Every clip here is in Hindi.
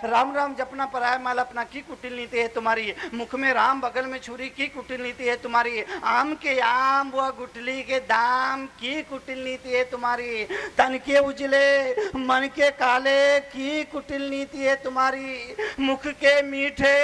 राम राम जपना पराया माल अपना, की कुटिल नीति है तुम्हारी। मुख में राम बगल में छुरी, की कुटिल नीति है तुम्हारी। आम के आम व गुठली के दाम, की कुटिल नीति है तुम्हारी। तन के उजले मन के काले, की कुटिल नीति है तुम्हारी। मुख के मीठे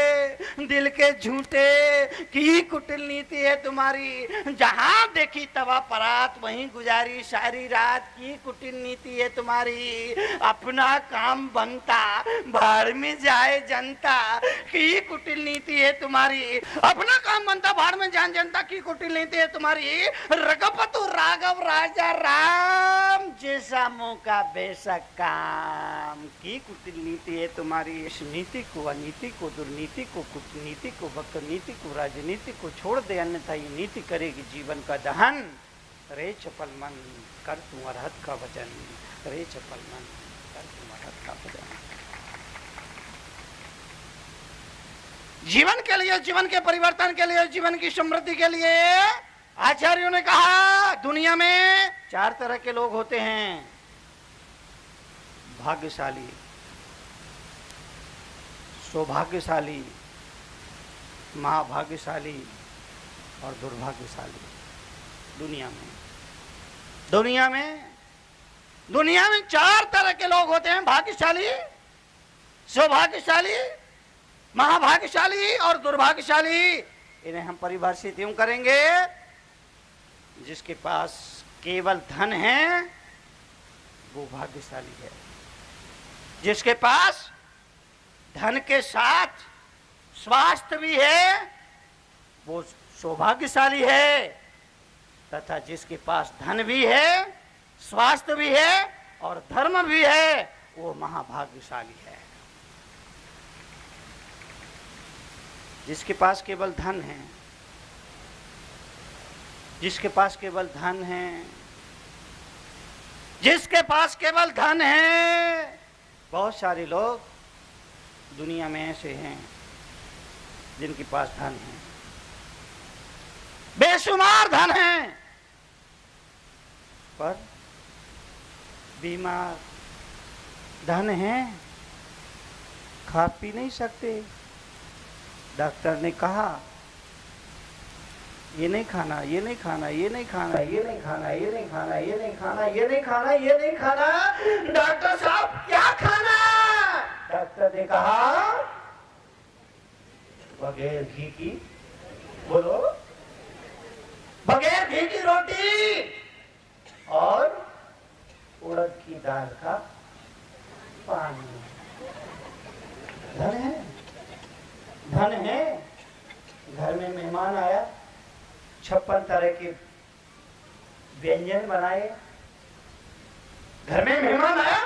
दिल के झूठे, की कुटिल नीति है तुम्हारी। जहां देखी तवा परात वहीं गुजारी सारी रात, की कुटिल नीति है तुम्हारी। अपना काम बनता भाड़ में जाए जनता, की कुटिल नीति है तुम्हारी। अपना काम बनता भाड़ में जाए जनता, की कुटिल नीति है तुम्हारी। रघुपति राघव राजा राम, जैसा मौका वैसा काम, की कुटिल नीति है तुम्हारी। इस नीति को, अनीति को, दुर्नीति को, कूटनीति को, वक्रनीति को, राजनीति को छोड़ दे, अन्यथा ये नीति करेगी जीवन का दहन। रे चपल मन कर तू अरहत का वचन, रे चपल मन कर तू अरहत का वचन। जीवन के लिए, जीवन के परिवर्तन के लिए, जीवन की समृद्धि के लिए आचार्यों ने कहा दुनिया में 4 तरह के लोग होते हैं। भाग्यशाली, सौभाग्यशाली, महाभाग्यशाली और दुर्भाग्यशाली। दुनिया में 4 तरह के लोग होते हैं। भाग्यशाली, सौभाग्यशाली, महाभाग्यशाली और दुर्भाग्यशाली। इन्हें हम परिभाषित यूं करेंगे, जिसके पास केवल धन है वो भाग्यशाली है। जिसके पास धन के साथ स्वास्थ्य भी है वो सौभाग्यशाली है, तथा जिसके पास धन भी है, स्वास्थ्य भी है और धर्म भी है वो महाभाग्यशाली है। जिसके पास केवल धन है, जिसके पास केवल धन है, जिसके पास केवल धन है। बहुत सारे लोग दुनिया में ऐसे हैं जिनके पास धन है, बेशुमार धन है, पर बीमार। धन है, खा पी नहीं सकते। डॉक्टर ने कहा ये नहीं खाना, ये नहीं खाना, ये नहीं खाना, ये नहीं खाना, ये नहीं खाना, ये नहीं खाना, ये नहीं खाना, ये नहीं खाना। डॉक्टर साहब क्या खाना? डॉक्टर ने कहा बगैर घी की, बोलो, बगैर घी की रोटी और उड़द की दाल का पानी। धन है, धन है। घर में मेहमान आया, 56 तरह के व्यंजन बनाए। घर में मेहमान आया,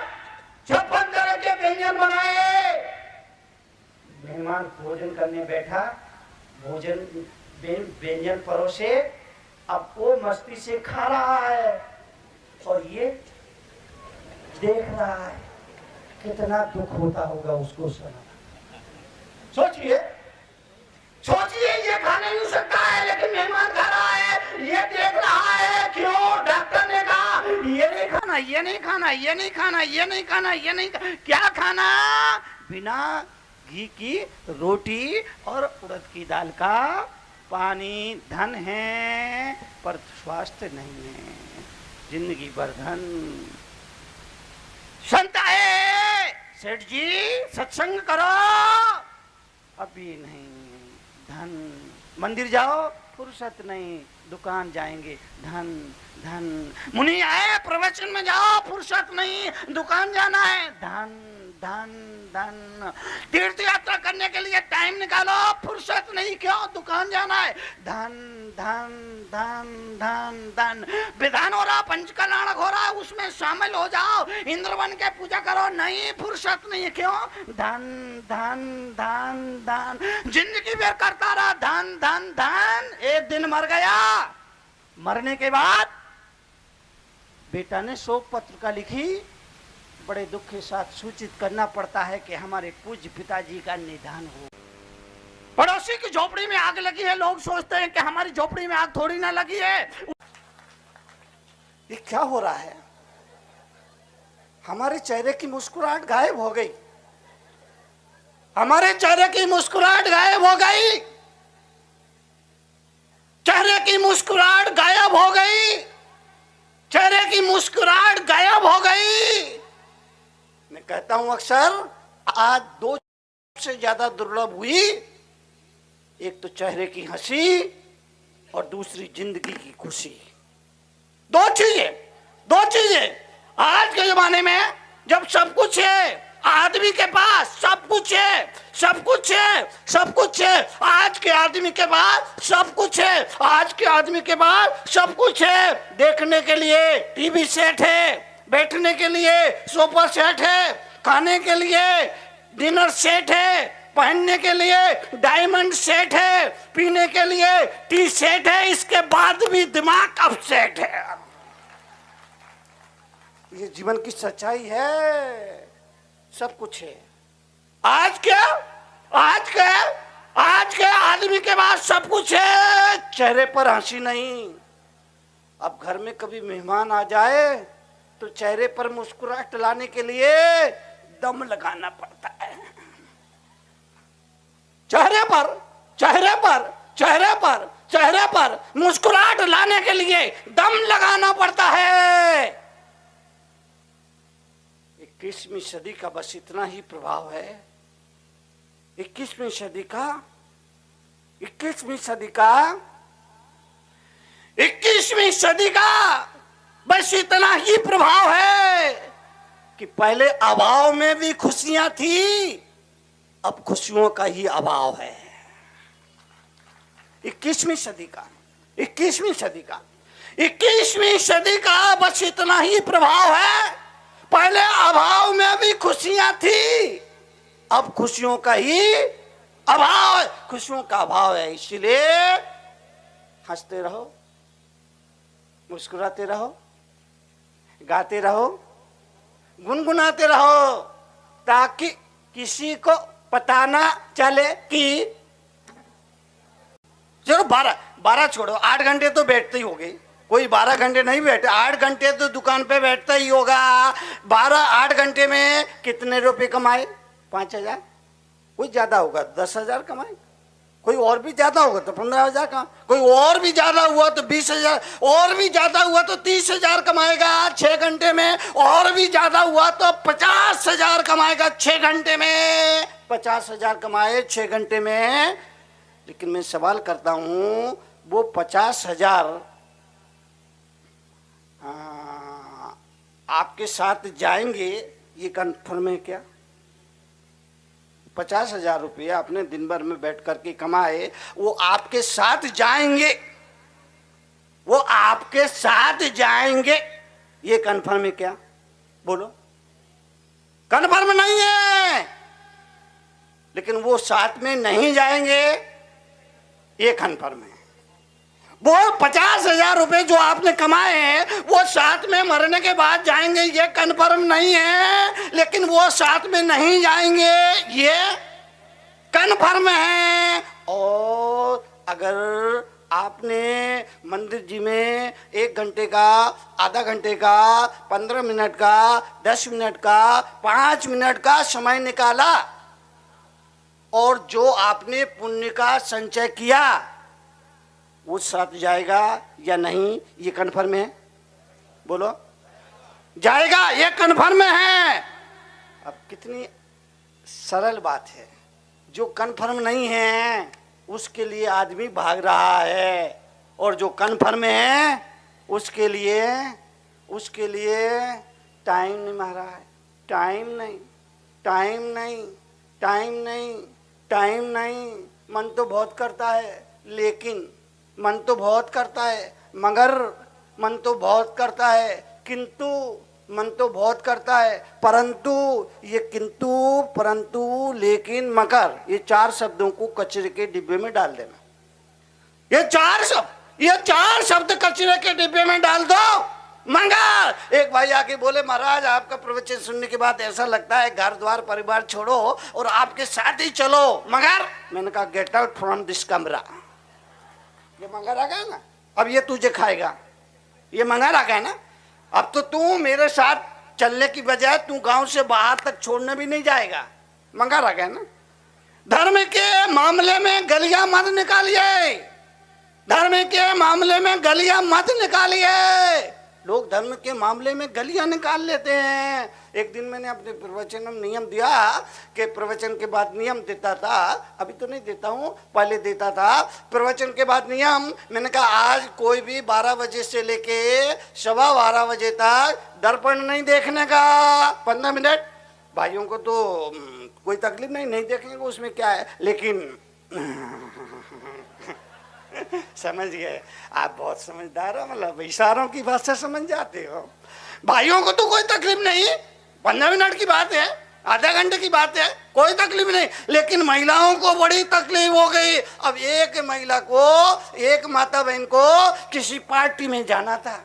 56 तरह के व्यंजन बनाए। मेहमान भोजन करने बैठा, भोजन व्यंजन परोसे, अब वो मस्ती से खा रहा है और ये देख रहा है। कितना दुख होता होगा उसको सुना। सोचिए, सोचिए, ये खा नहीं सकता है लेकिन मेहमान खा रहा है, ये देख रहा है। क्यों? डॉक्टर ने कहा ये नहीं खाना, ये नहीं खाना, ये नहीं खाना, ये नहीं खाना, ये नहीं खाना। क्या खाना? बिना घी की रोटी और उड़द की दाल का पानी। धन है पर स्वास्थ्य नहीं है, जिंदगी भर धन। संत आए, सेठ जी सत्संग करो, अभी नहीं। धन, मंदिर जाओ, फुर्सत नहीं, दुकान जाएंगे, धन धन। मुनि आए, प्रवचन में जाओ, फुर्सत नहीं, दुकान जाना है, धन धन धन। तीर्थ यात्रा करने के लिए टाइम निकालो, फुर्सत नहीं, क्यों? दुकान जाना है, धन धन धन धन धन। विधान हो रहा, पंचकल्याण हो रहा है, उसमें शामिल हो जाओ, इंद्रवन के पूजा करो, नहीं, फुर्सत नहीं, क्यों? धन धन धन धन। जिंदगी भर करता रहा धन धन धन। एक दिन मर गया, मरने के बाद बेटा ने शोक पत्रिका लिखी। बड़े दुख के साथ सूचित करना पड़ता है कि हमारे पूज्य पिताजी का निधन हो। पड़ोसी की झोपड़ी में आग लगी है, लोग सोचते हैं कि हमारी झोपड़ी में आग थोड़ी ना लगी है। ये क्या हो रहा है? हमारे चेहरे की मुस्कुराहट गायब हो गई। हमारे चेहरे की मुस्कुराहट गायब हो गई, चेहरे की मुस्कुराहट गायब हो गई, चेहरे की मुस्कुराहट गायब हो गई। मैं कहता हूं अक्सर, आज दो से ज्यादा दुर्लभ हुई, एक तो चेहरे की हंसी और दूसरी जिंदगी की खुशी। दो चीजें आज के जमाने में जब सब कुछ है, आदमी के पास सब कुछ है, सब कुछ है, सब कुछ है, आज के आदमी के पास सब कुछ है, आज के आदमी के पास सब कुछ है। देखने के लिए टीवी सेट है, बैठने के लिए सोफा सेट है, खाने के लिए डिनर सेट है, पहनने के लिए डायमंड सेट है, पीने के लिए टी सेट है, इसके बाद भी दिमाग अपसेट है। ये जीवन की सच्चाई है, सब कुछ है। आज के आदमी के पास सब कुछ है, चेहरे पर हंसी नहीं। अब घर में कभी मेहमान आ जाए तो चेहरे पर मुस्कुराहट लाने के लिए दम लगाना पड़ता है। चेहरे पर मुस्कुराहट लाने के लिए दम लगाना पड़ता है। 21वीं सदी का बस इतना ही प्रभाव है। 21वीं सदी का बस इतना ही प्रभाव है कि पहले अभाव में भी खुशियां थी, अब खुशियों का ही अभाव है। 21वीं सदी का बस इतना ही प्रभाव है। पहले अभाव में भी खुशियां थी, अब खुशियों का ही अभाव है, खुशियों का अभाव है। इसलिए हंसते रहो, मुस्कुराते रहो, गाते रहो, गुनगुनाते रहो, ताकि किसी को पता ना चले कि चलो 12 छोड़ो, 8 घंटे तो बैठते ही होगे। कोई 12 घंटे नहीं बैठे, 8 घंटे तो दुकान पे बैठता ही होगा। 8 घंटे में कितने रुपए कमाए? 5,000। कोई ज्यादा होगा 10,000 कमाए, कोई और भी ज्यादा होगा तो 15,000 कमा, कोई और भी ज्यादा हुआ तो 20,000, और भी ज्यादा हुआ तो 30,000 कमाएगा 6 घंटे में, और भी ज्यादा हुआ तो 50,000 कमाएगा 6 घंटे में। 50,000 कमाए 6 घंटे में। लेकिन मैं सवाल करता हूं, वो 50,000 आपके साथ जाएंगे, ये कन्फर्म है क्या? 50,000 रुपया आपने दिन भर में बैठ करके कमाए, वो आपके साथ जाएंगे, वो आपके साथ जाएंगे, ये कन्फर्म है क्या? बोलो, कन्फर्म नहीं है। लेकिन वो साथ में नहीं जाएंगे, ये कन्फर्म है। वो 50,000 रुपए जो आपने कमाए हैं, वो साथ में मरने के बाद जाएंगे, ये कन्फर्म नहीं है। लेकिन वो साथ में नहीं जाएंगे, ये कन्फर्म है। और अगर आपने मंदिर जी में 1 घंटे का, आधा घंटे का, 15 मिनट का, 10 मिनट का, 5 मिनट का समय निकाला, और जो आपने पुण्य का संचय किया, वो साथ जाएगा या नहीं, ये कन्फर्म है? बोलो, जाएगा, ये कन्फर्म है। अब कितनी सरल बात है। जो कन्फर्म नहीं है उसके लिए आदमी भाग रहा है, और जो कन्फर्म है उसके लिए टाइम नहीं महाराज, टाइम नहीं। मन तो बहुत करता है, लेकिन मन तो बहुत करता है, मगर मन तो बहुत करता है, किंतु मन तो बहुत करता है, परंतु, ये किंतु, परंतु, लेकिन, मगर, ये 4 शब्दों को कचरे के डिब्बे में डाल देना। ये 4 शब्द कचरे के डिब्बे में डाल दो। मगर एक भाई आके बोले, महाराज आपका प्रवचन सुनने के बाद ऐसा लगता है घर द्वार परिवार छोड़ो और आपके साथ ही चलो। मगर मैंने कहा, गेट आउट फ्रॉम दिस कमरा। ये मगर आ गया ना, अब ये तुझे खाएगा, ये मगर आ गया ना। अब तो तू मेरे साथ चलने की बजाय तू गांव से बाहर तक छोड़ने भी नहीं जाएगा। मगर आ गया ना। धर्म के मामले में गलियां मत निकालिए, धर्म के मामले में गलियां मत निकालिए। लोग धर्म के मामले में गलियां निकाल लेते हैं। एक दिन मैंने अपने प्रवचन में नियम दिया कि प्रवचन के बाद नियम देता था, अभी तो नहीं देता हूँ, पहले देता था। प्रवचन के बाद नियम, मैंने कहा आज कोई भी 12 बजे से लेके 12:15 बजे तक दर्पण नहीं देखने का। 15 मिनट भाइयों को तो कोई तकलीफ नहीं देखेंगे, उसमें क्या है, लेकिन समझ गए आप, बहुत समझदार हो, मतलब इशारों की भाषा समझ जाते हो। भाइयों को तो कोई तकलीफ नहीं, 15 मिनट की बात है, आधा घंटे की बात है, कोई तकलीफ नहीं, लेकिन महिलाओं को बड़ी तकलीफ हो गई। अब एक महिला को, एक माता बहन को किसी पार्टी में जाना था,